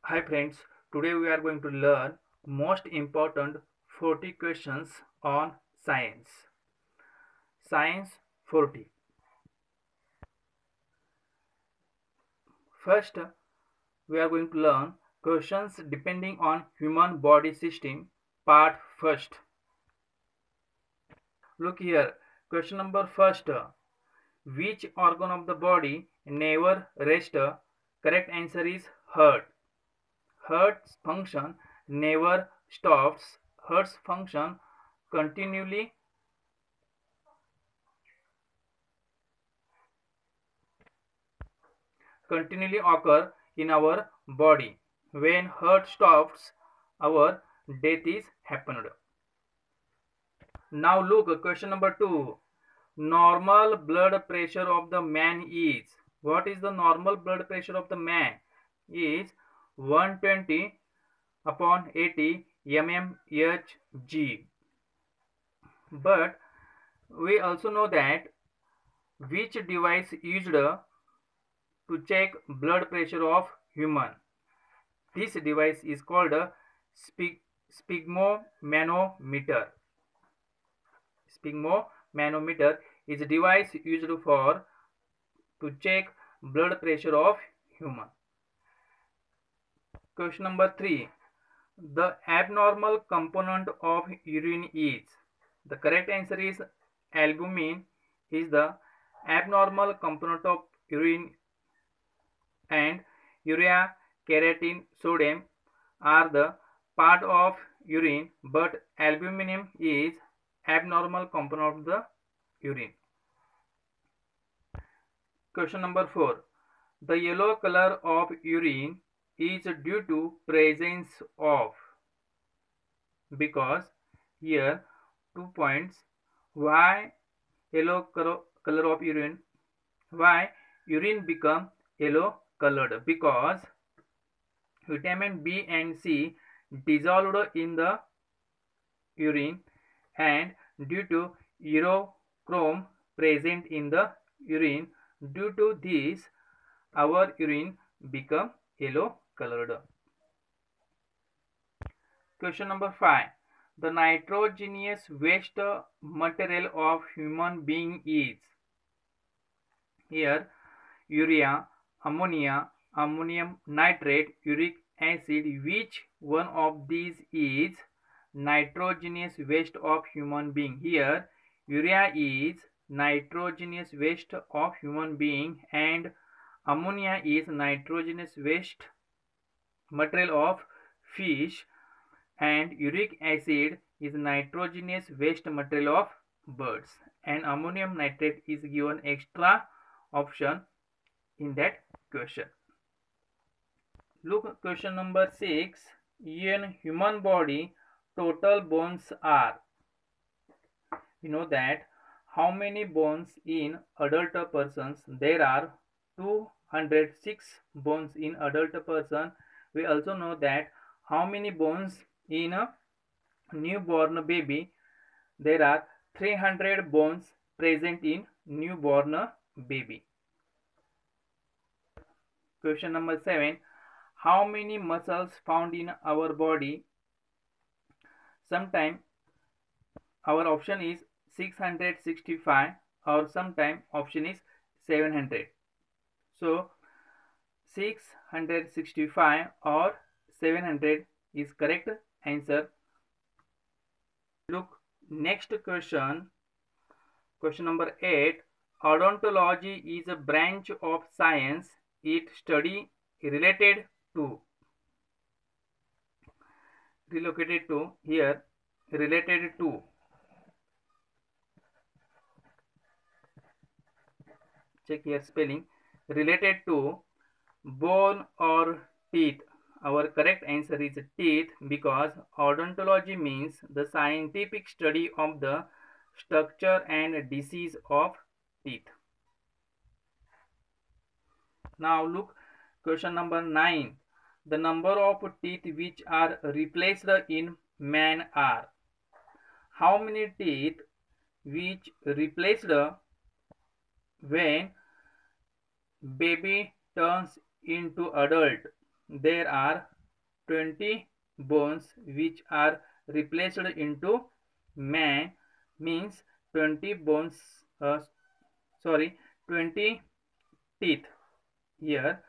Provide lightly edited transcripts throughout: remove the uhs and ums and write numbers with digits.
Hi friends, today we are going to learn most important 40 questions on science. Science 40. First, we are going to learn questions depending on human body system, part first. Look here, question number first. Which organ of the body never rests? Correct answer is heart. Heart's function never stops. Heart's function continually occur in our body. When heart stops, our death is happened. Now look, question number 2. Normal blood pressure of the man is. What is the normal blood pressure of the man? Is 120 upon 80 mmHg. But we also know that which device used to check blood pressure of human. This device is called a sphygmomanometer. Sphygmomanometer is a device used for to check blood pressure of human. Question number 3. The abnormal component of urine is. The correct answer is albumin is the abnormal component of urine, and urea, creatinine, sodium are the part of urine, but albumin is abnormal component of the urine. Question number 4. The yellow color of urine is due to presence of, because here 2 points. Why yellow color of urine? Why urine become yellow colored? Because vitamin B and C dissolved in the urine, and due to urochrome present in the urine, due to this our urine become yellow colored. Question number 5. The nitrogenous waste material of human being is. Here urea, ammonia, ammonium nitrate, uric acid. Which one of these is nitrogenous waste of human being? Here urea is nitrogenous waste of human being, and ammonia is nitrogenous waste material of fish, and uric acid is nitrogenous waste material of birds, and ammonium nitrate is given extra option in that question. Look, question number 6. In human body total bones are. We know that how many bones in adult persons? There are 206 bones in adult person. We also know that how many bones in a newborn baby? There are 300 bones present in newborn baby. Question number 7. How many muscles found in our body? Sometime our option is 665, or sometime option is 700. So 665 or 700 is correct answer. Look, next question. Question number 8. Odontology is a branch of science. It study related to. Relocated to. Here related to. Check here spelling. Related to bone or teeth. Our correct answer is teeth, because odontology means the scientific study of the structure and disease of teeth. Now look, question number 9. The number of teeth which are replaced in man are. How many teeth which replaced when baby turns into adult? There are 20 bones which are replaced into man, means 20 bones, 20 teeth. Here,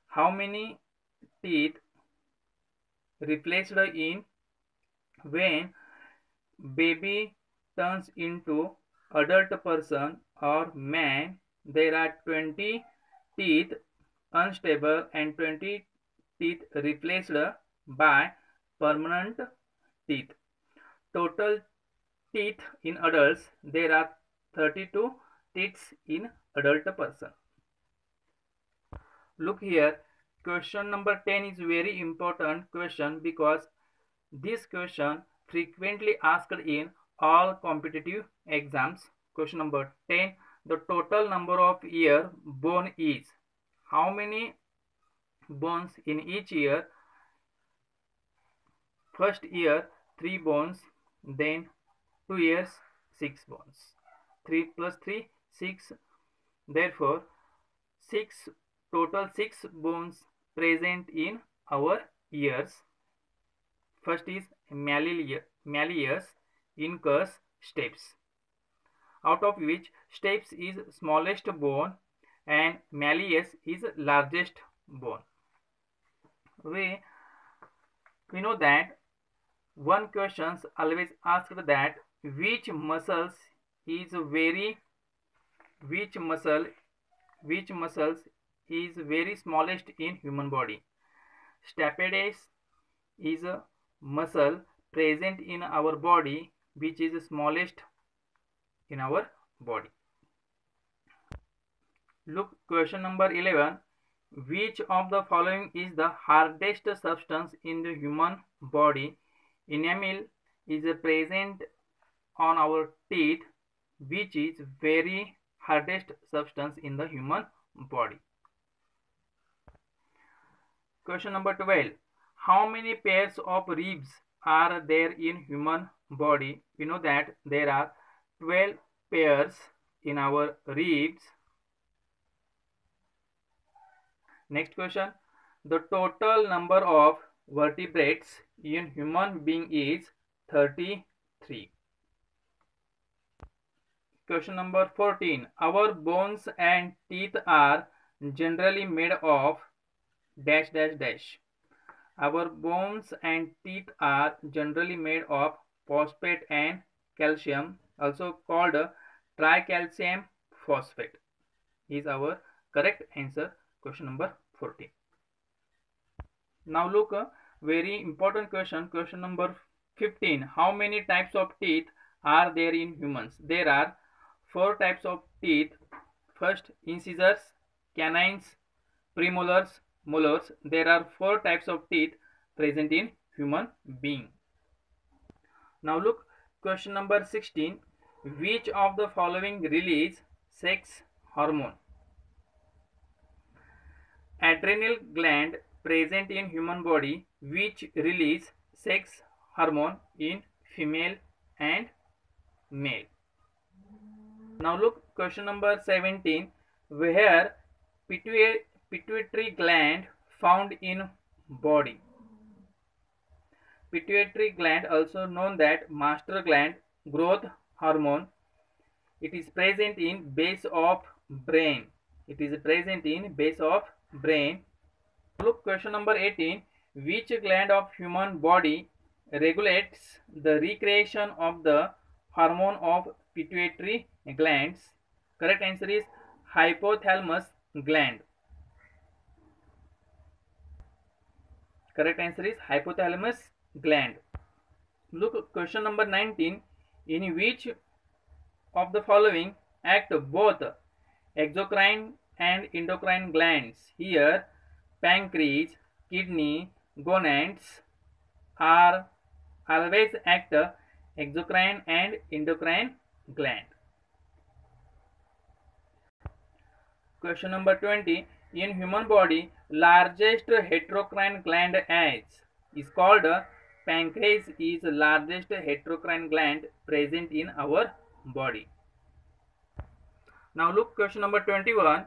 how many teeth replaced in when baby turns into adult person or man? There are 20 teeth unstable and 20 teeth replaced by permanent teeth. Total teeth in adults, there are 32 teeth in adult person. Look here, question number 10 is very important question because this question frequently asked in all competitive exams. Question number 10, the total number of ear bone is. How many bones in each ear? First ear 3 bones, then 2 ears 6 bones. 3 plus 3 6. Therefore, 6 total 6 bones present in our ears. First is malleus, incus, stapes. Out of which stapes is smallest bone and malleus is largest bone. We know that one question always asked that which muscles is very smallest in human body. Stapes is a muscle present in our body which is smallest in our body. Look, question number 11. Which of the following is the hardest substance in the human body? Enamel is present on our teeth, which is very hardest substance in the human body. Question number 12. How many pairs of ribs are there in human body? We know that there are 12 pairs in our ribs. Next question. The total number of vertebrates in human being is 33. Question number 14. Our bones and teeth are generally made of dash dash dash. Our bones and teeth are generally made of phosphate and calcium, also called tricalcium phosphate. Is our correct answer. Question number 14. Now look, a very important question. Question number 15. How many types of teeth are there in humans? There are 4 types of teeth. First, incisors, canines, premolars, molars. There are 4 types of teeth present in human being. Now look, question number 16. Which of the following release sex hormone? Adrenal gland present in human body which release sex hormone in female and male. Now look, question number 17. Where pituitary gland found in body? Pituitary gland, also known that master gland, growth hormone. It is present in base of brain. It is present in base of brain. Look, question number 18. Which gland of human body regulates the recreation of the hormone of pituitary glands? Correct answer is hypothalamus gland. Correct answer is hypothalamus gland. Look, question number 19. In which of the following act both exocrine and endocrine glands? Here, pancreas, kidney, gonads are always act exocrine and endocrine gland. Question number 20. In human body, largest heterocrine gland is called pancreas is largest heterocrine gland present in our body. Now look, question number 21.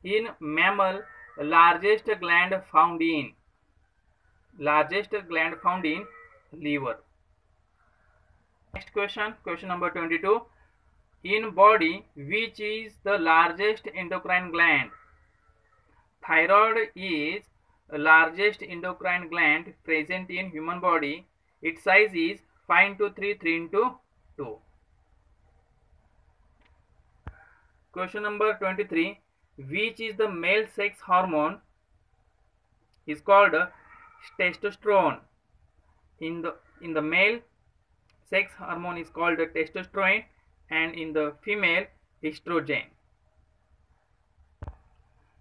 In mammal, largest gland found in. Largest gland found in liver. Next question, question number 22. In body, which is the largest endocrine gland? Thyroid is the largest endocrine gland present in human body. Its size is 5 into 3, 3 into 2. Question number 23. Which is the male sex hormone? Is called testosterone. In the male, sex hormone is called testosterone, and in the female, estrogen.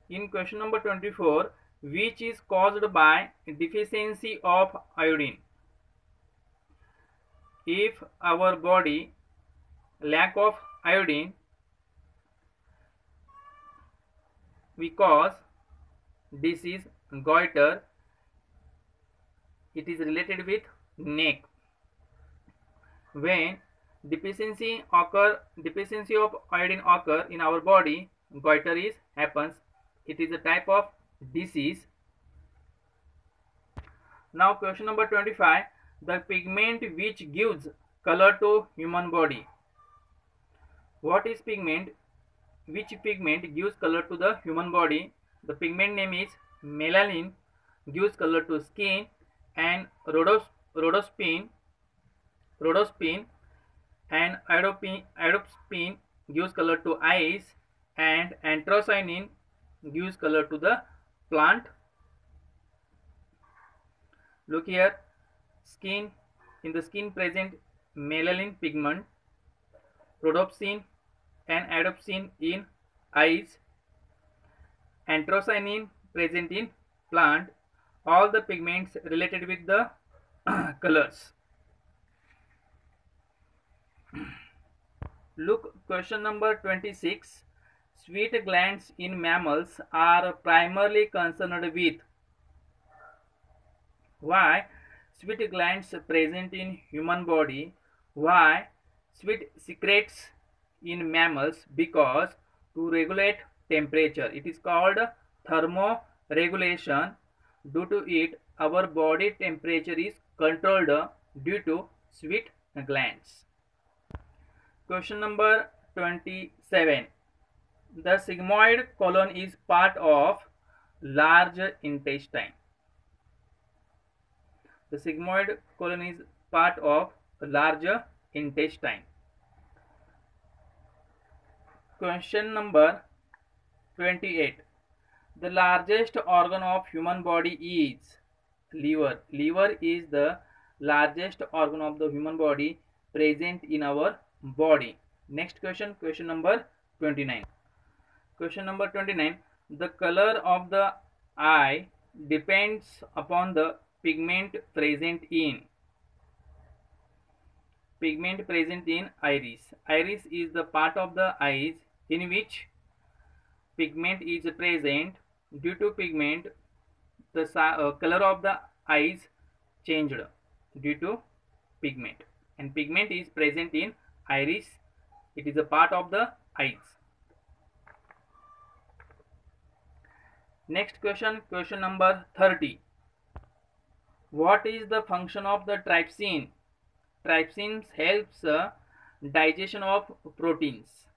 In question number 24, which is caused by deficiency of iodine? If our body lack of iodine, we cause disease goiter. It is related with neck. When deficiency of iodine occur in our body, goiter happens. It is a type of disease. Now question number 25. The pigment which gives color to human body. What is pigment? Which pigment gives color to the human body? The pigment name is melanin, gives color to skin, and rhodopsin and iodopsin gives color to eyes, and anthocyanin gives color to the plant. Look here, skin, in the skin present melanin pigment, rhodopsin and iodopsin in eyes, anthocyanin present in plant. All the pigments related with the colors. Look, question number 26. Sweat glands in mammals are primarily concerned with. Why sweat glands present in human body? Why sweat secretes in mammals? Because to regulate temperature. It is called thermoregulation. Due to it, our body temperature is controlled due to sweat glands. Question number 27. The sigmoid colon is part of large intestine. The sigmoid colon is part of large intestine. Question number 28. The largest organ of human body is liver. Liver is the largest organ of the human body present in our body. Next question, question number 29. Question number 29. The color of the eye depends upon the pigment present in. Pigment present in iris. Iris is the part of the eyes in which pigment is present. Due to pigment, the color of the eyes changed due to pigment, and pigment is present in iris. It is a part of the eyes. Next question, question number 30. What is the function of the trypsin? Trypsin helps digestion of proteins.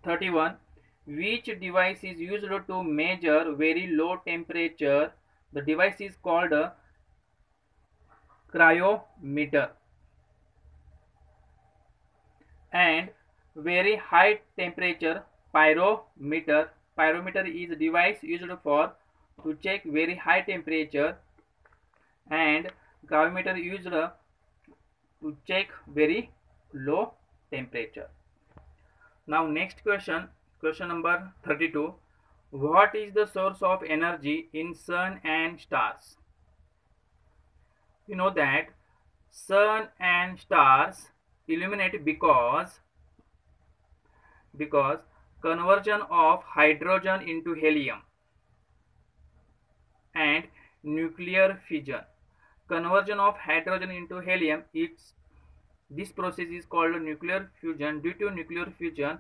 31. Which device is used to measure very low temperature? The device is called a cryometer. And very high temperature, pyrometer. Pyrometer is a device used for to check very high temperature, and gravimeter used to check very low temperature. Now next question, question number 32. What is the source of energy in sun and stars? You know that sun and stars illuminate because conversion of hydrogen into helium and nuclear fission. Conversion of hydrogen into helium, this process is called nuclear fusion. Due to nuclear fusion,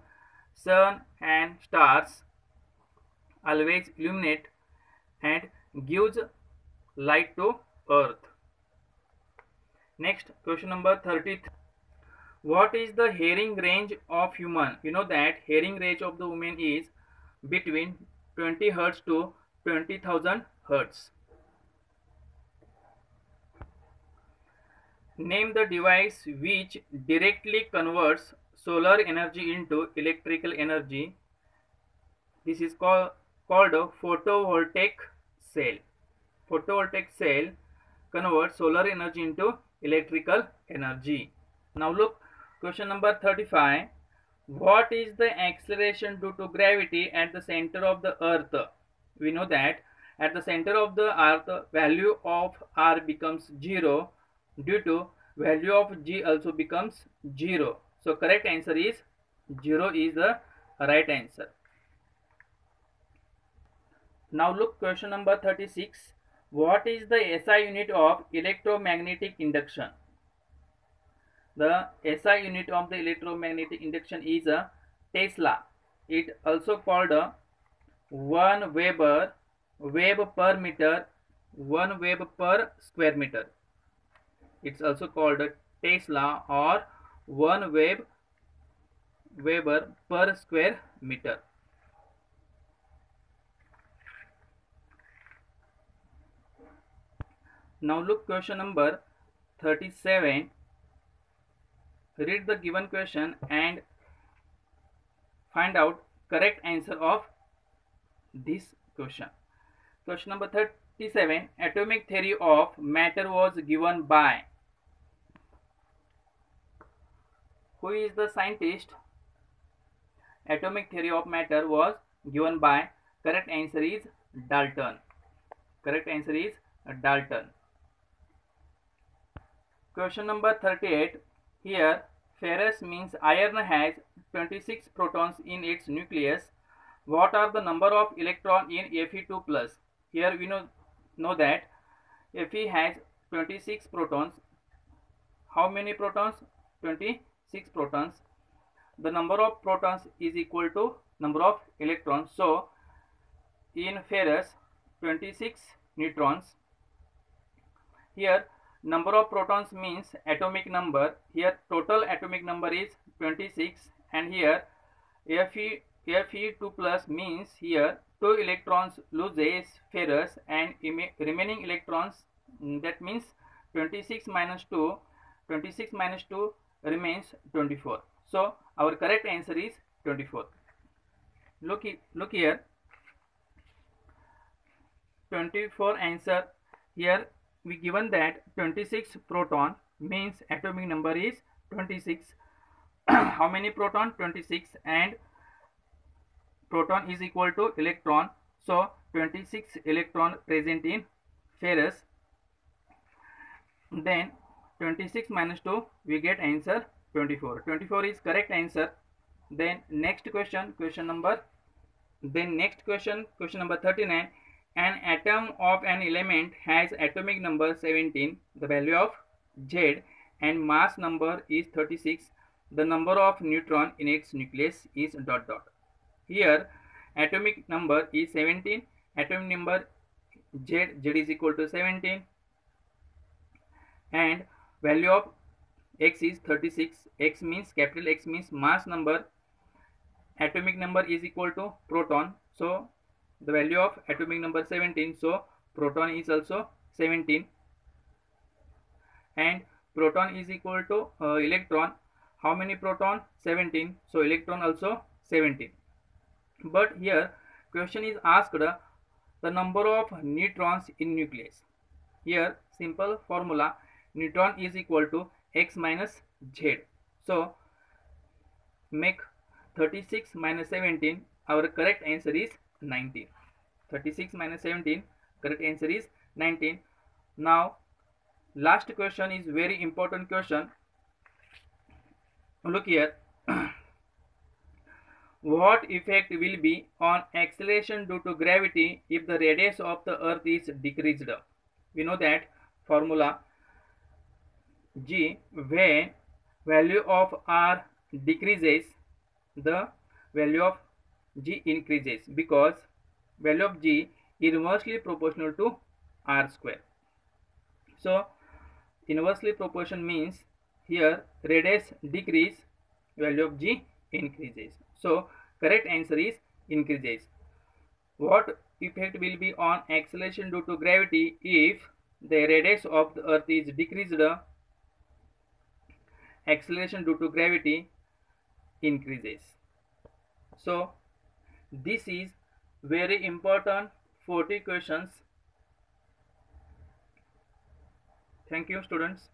sun and stars always illuminate, and gives light to earth. Next, question number 33. What is the hearing range of human? You know that hearing range of the woman is between 20 hertz to 20,000 hertz. Name the device which directly converts solar energy into electrical energy. This is called a photovoltaic cell. Photovoltaic cell converts solar energy into electrical energy. Now look, question number 35. What is the acceleration due to gravity at the center of the earth? We know that at the center of the earth, value of r becomes 0, due to value of g also becomes 0. So correct answer is 0 is the right answer. Now look, question number 36. What is the SI unit of electromagnetic induction? The SI unit of the electromagnetic induction is a Tesla. It also called a 1 Weber, Web per meter, 1 Web per square meter. It's also called a Tesla or 1 Weber per square meter. Now look, question number 37. Read the given question and find out correct answer of this question. Question number 37. Atomic theory of matter was given by. Who is the scientist? Atomic theory of matter was given by. Correct answer is Dalton. Correct answer is Dalton. Question number 38. Here, ferrous means iron has 26 protons in its nucleus. What are the number of electrons in Fe2+? Here we know that Fe has 26 protons. How many protons? 26 protons. The number of protons is equal to number of electrons. So, in ferrous, 26 neutrons. Here, number of protons means atomic number. Here total atomic number is 26, and here Fe2+ means here 2 electrons loses ferrous and remaining electrons, that means 26 minus 2 remains 24. So our correct answer is 24. Look here, 24 answer. Here we given that 26 proton means atomic number is 26. How many proton? 26, and proton is equal to electron. So 26 electron present in ferrous. Then 26 minus 2 we get answer 24. 24 is correct answer. Then next question, question number 39. An atom of an element has atomic number 17, the value of Z, and mass number is 36. The number of neutron in its nucleus is ... Here atomic number is 17, atomic number Z is equal to 17, and value of X is 36. X means capital X means mass number. Atomic number is equal to proton. So the value of atomic number 17. So proton is also 17, and proton is equal to electron. How many proton? 17. So electron also 17. But here question is asked the number of neutrons in nucleus. Here simple formula, neutron is equal to X minus Z. So make 36 minus 17. Our correct answer is 19. 36 minus 17, correct answer is 19. Now last question is very important question. Look here. What effect will be on acceleration due to gravity if the radius of the earth is decreased? We know that formula, G, when value of r decreases, the value of G increases, because value of G inversely proportional to r square. So inversely proportion means here radius decrease, value of g increases. So correct answer is increases. What effect will be on acceleration due to gravity if the radius of the earth is decreased? Acceleration due to gravity increases. So this is very important 40 questions. Thank you, students.